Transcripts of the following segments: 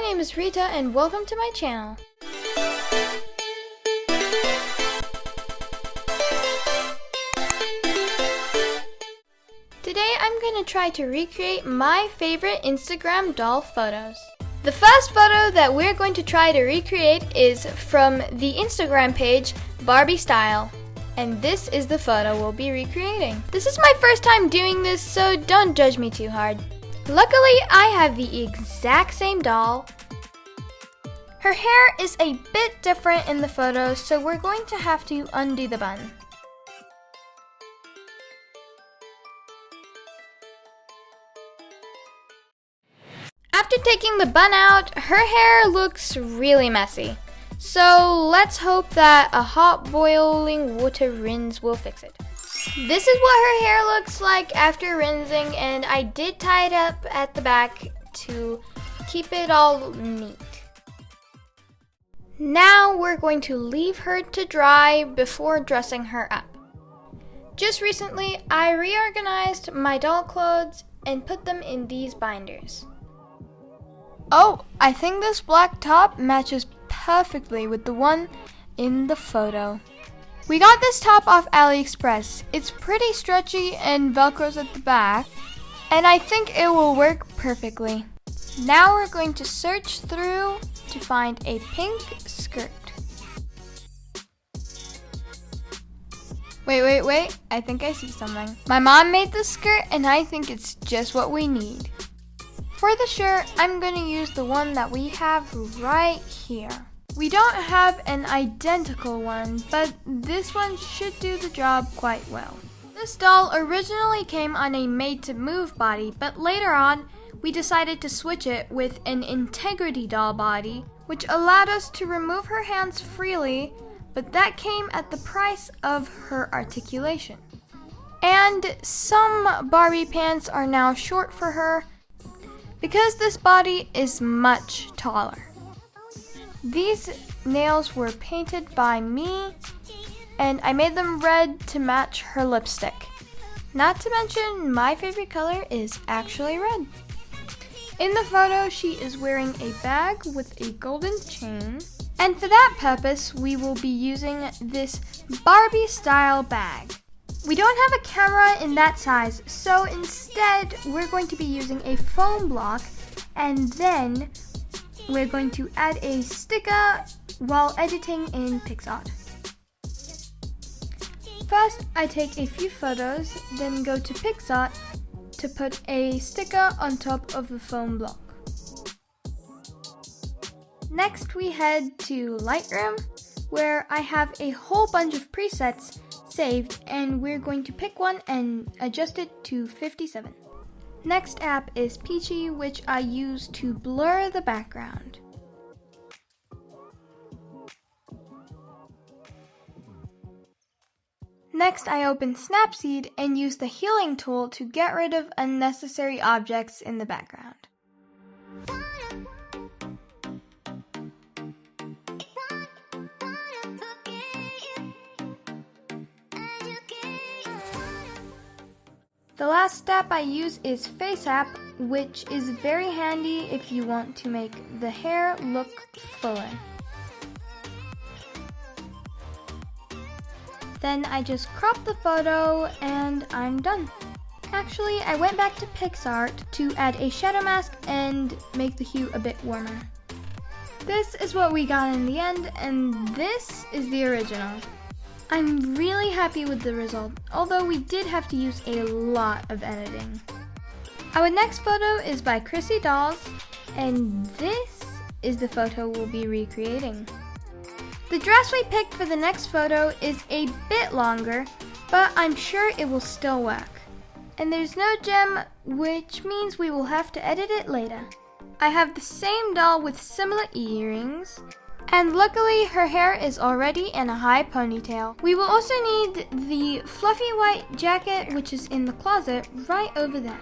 name is Rita and welcome to my channel. Today I'm going to try to recreate my favorite Instagram doll photos. The first photo that we're going to try to recreate is from the Instagram page Barbie Style. And this is the photo we'll be recreating. This is my first time doing this, so don't judge me too hard. Luckily, I have the exact same doll. Her hair is a bit different in the photo, so we're going to have to undo the bun. After taking the bun out, her hair looks really messy. So let's hope that a hot boiling water rinse will fix it. This is what her hair looks like after rinsing, and I did tie it up at the back to keep it all neat. Now we're going to leave her to dry before dressing her up. Just recently, I reorganized my doll clothes and put them in these binders. Oh, I think this black top matches perfectly with the one in the photo. We got this top off AliExpress. It's pretty stretchy and velcros at the back, and I think it will work perfectly. Now we're going to search through to find a pink skirt. Wait, I think I see something. My mom made this skirt and I think it's just what we need. For the shirt, I'm going to use the one that we have right here. We don't have an identical one, but this one should do the job quite well. This doll originally came on a made-to-move body, but later on, we decided to switch it with an integrity doll body, which allowed us to remove her hands freely, but that came at the price of her articulation. And some Barbie pants are now short for her, because this body is much taller. These nails were painted by me, and I made them red to match her lipstick. Not to mention, my favorite color is actually red. In the photo, she is wearing a bag with a golden chain, and for that purpose, we will be using this Barbie style bag. We don't have a camera in that size, so instead we're going to be using a foam block, and then we're going to add a sticker while editing in PixArt. First, I take a few photos, then go to PixArt to put a sticker on top of the foam block. Next, we head to Lightroom, where I have a whole bunch of presets saved, and we're going to pick one and adjust it to 57. Next app is Peachy, which I use to blur the background. Next, I open Snapseed and use the healing tool to get rid of unnecessary objects in the background. The last step I use is Face App, which is very handy if you want to make the hair look fuller. Then I just crop the photo and I'm done. Actually, I went back to PixArt to add a shadow mask and make the hue a bit warmer. This is what we got in the end, and this is the original. I'm really happy with the result, although we did have to use a lot of editing. Our next photo is by Chrissy Dolls, and this is the photo we'll be recreating. The dress we picked for the next photo is a bit longer, but I'm sure it will still work. And there's no gem, which means we will have to edit it later. I have the same doll with similar earrings, and luckily her hair is already in a high ponytail. We will also need the fluffy white jacket, which is in the closet right over there.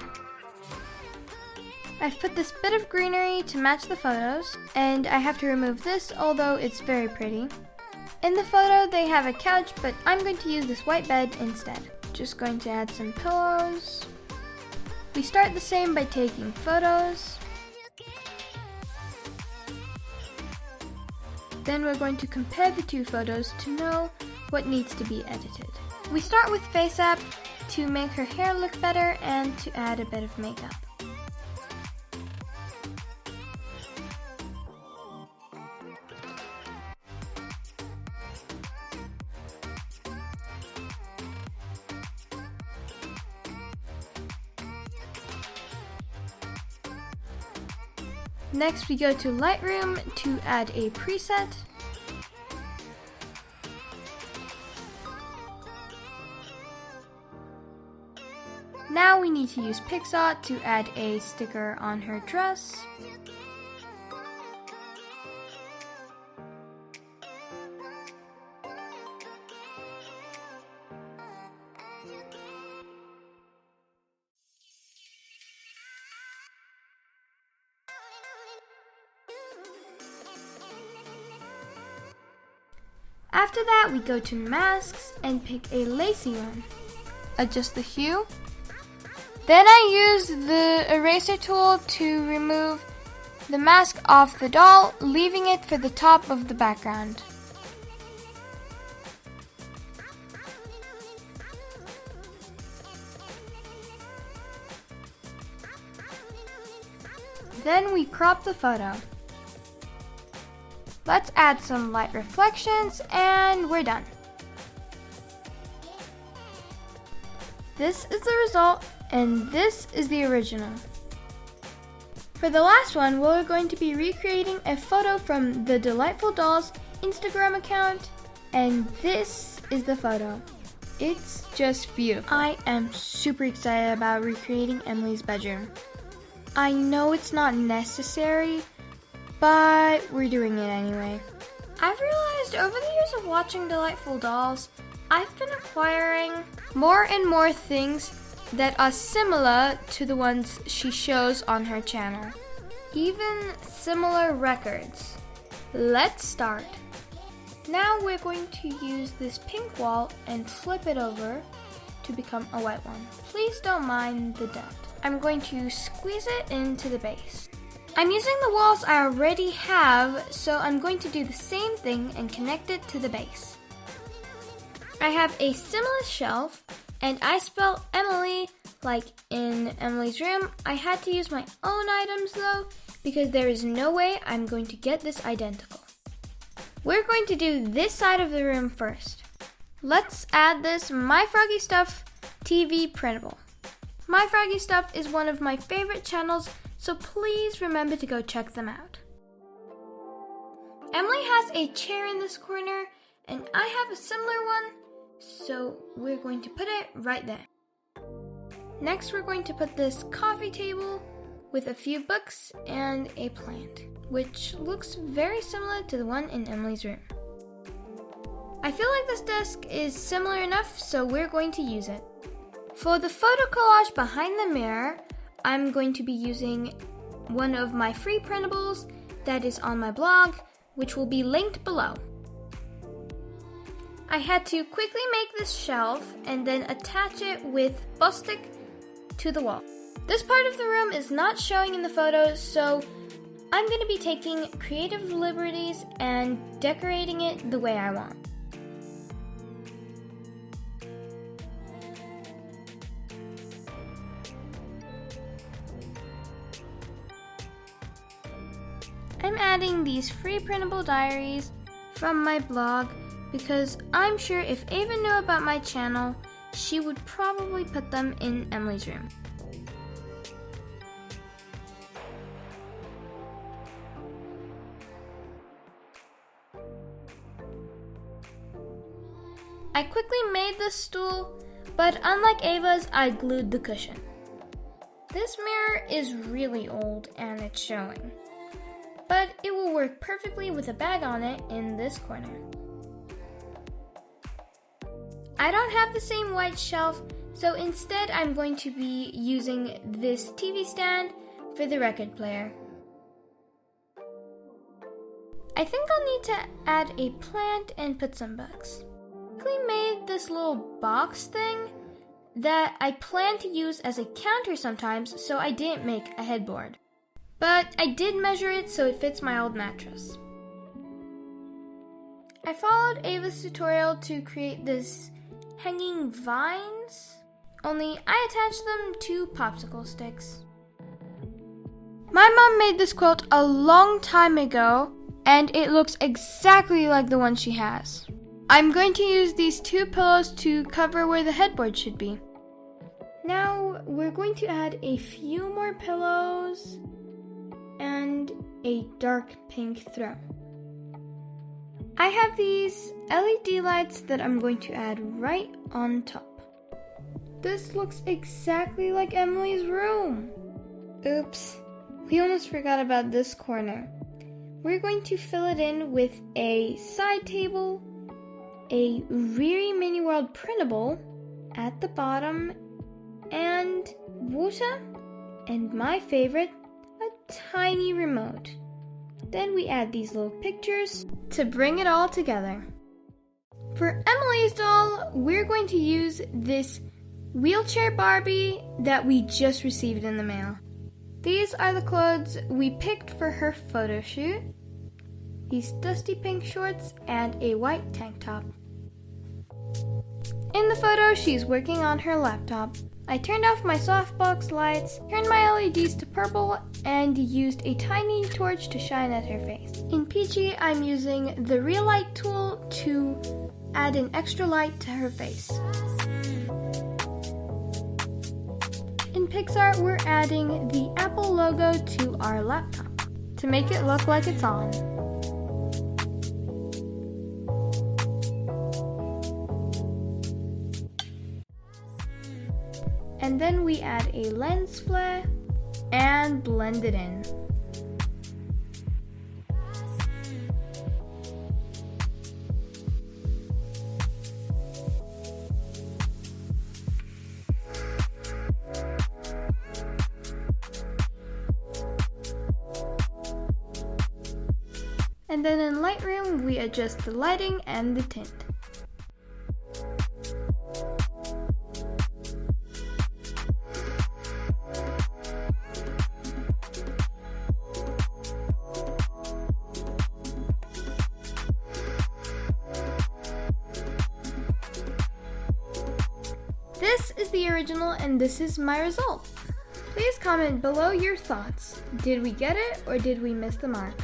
I've put this bit of greenery to match the photos, and I have to remove this, although it's very pretty. In the photo they have a couch, but I'm going to use this white bed instead. Just going to add some pillows. We start the same by taking photos. Then we're going to compare the two photos to know what needs to be edited. We start with Face App to make her hair look better and to add a bit of makeup. Next we go to Lightroom to add a preset. Now we need to use Pixar to add a sticker on her dress. After that, we go to masks and pick a lacy one. Adjust the hue. Then I use the eraser tool to remove the mask off the doll, leaving it for the top of the background. Then we crop the photo. Let's add some light reflections and we're done. This is the result and this is the original. For the last one, we're going to be recreating a photo from the Delightful Dolls Instagram account, and this is the photo. It's just beautiful. I am super excited about recreating Emilie's bedroom. I know it's not necessary, but we're doing it anyway. I've realized over the years of watching Delightful Dolls, I've been acquiring more and more things that are similar to the ones she shows on her channel. Even similar records. Let's start. Now we're going to use this pink wall and flip it over to become a white one. Please don't mind the dent. I'm going to squeeze it into the base. I'm using the walls I already have, so I'm going to do the same thing and connect it to the base. I have a similar shelf, and I spelled Emilie like in Emily's room. I had to use my own items though, because there is no way I'm going to get this identical. We're going to do this side of the room first. Let's add this My Froggy Stuff TV printable. My Froggy Stuff is one of my favorite channels, so please remember to go check them out. Emilie has a chair in this corner, and I have a similar one, so we're going to put it right there. Next, we're going to put this coffee table with a few books and a plant, which looks very similar to the one in Emily's room. I feel like this desk is similar enough, so we're going to use it. For the photo collage behind the mirror, I'm going to be using one of my free printables that is on my blog, which will be linked below. I had to quickly make this shelf and then attach it with bus stick to the wall. This part of the room is not showing in the photos, so I'm going to be taking creative liberties and decorating it the way I want. I'm adding these free printable diaries from my blog because I'm sure if Ava knew about my channel, she would probably put them in Emily's room. I quickly made this stool, but unlike Ava's, I glued the cushion. This mirror is really old and it's showing, but it will work perfectly with a bag on it in this corner. I don't have the same white shelf, so instead I'm going to be using this TV stand for the record player. I think I'll need to add a plant and put some books. I made this little box thing that I plan to use as a counter sometimes, so I didn't make a headboard. But I did measure it so it fits my old mattress. I followed Ava's tutorial to create this hanging vines, only I attached them to popsicle sticks. My mom made this quilt a long time ago, and it looks exactly like the one she has. I'm going to use these 2 pillows to cover where the headboard should be. Now we're going to add a few more pillows and a dark pink throw. I have these LED lights that I'm going to add right on top. This looks exactly like Emilie's room. Oops, we almost forgot about this corner. We're going to fill it in with a side table, a RiriMiniWorld printable at the bottom, and water, and my favorite, a tiny remote. Then we add these little pictures to bring it all together. For Emilie's doll, we're going to use this wheelchair Barbie that we just received in the mail. These are the clothes we picked for her photo shoot. These dusty pink shorts and a white tank top. In the photo, she's working on her laptop. I turned off my softbox lights, turned my LEDs to purple, and used a tiny torch to shine at her face. In PG, I'm using the Real Light tool to add an extra light to her face. In Pixar, we're adding the Apple logo to our laptop to make it look like it's on. And then we add a lens flare and blend it in. And then in Lightroom, we adjust the lighting and the tint. This is the original and this is my result. Please comment below your thoughts. Did we get it or did we miss the mark?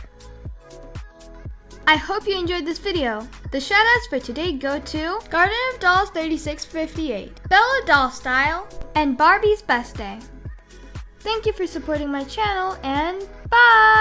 I hope you enjoyed this video. The shoutouts for today go to Garden of Dolls 3658, Bella Doll Style, and Barbie's Best Day. Thank you for supporting my channel and bye!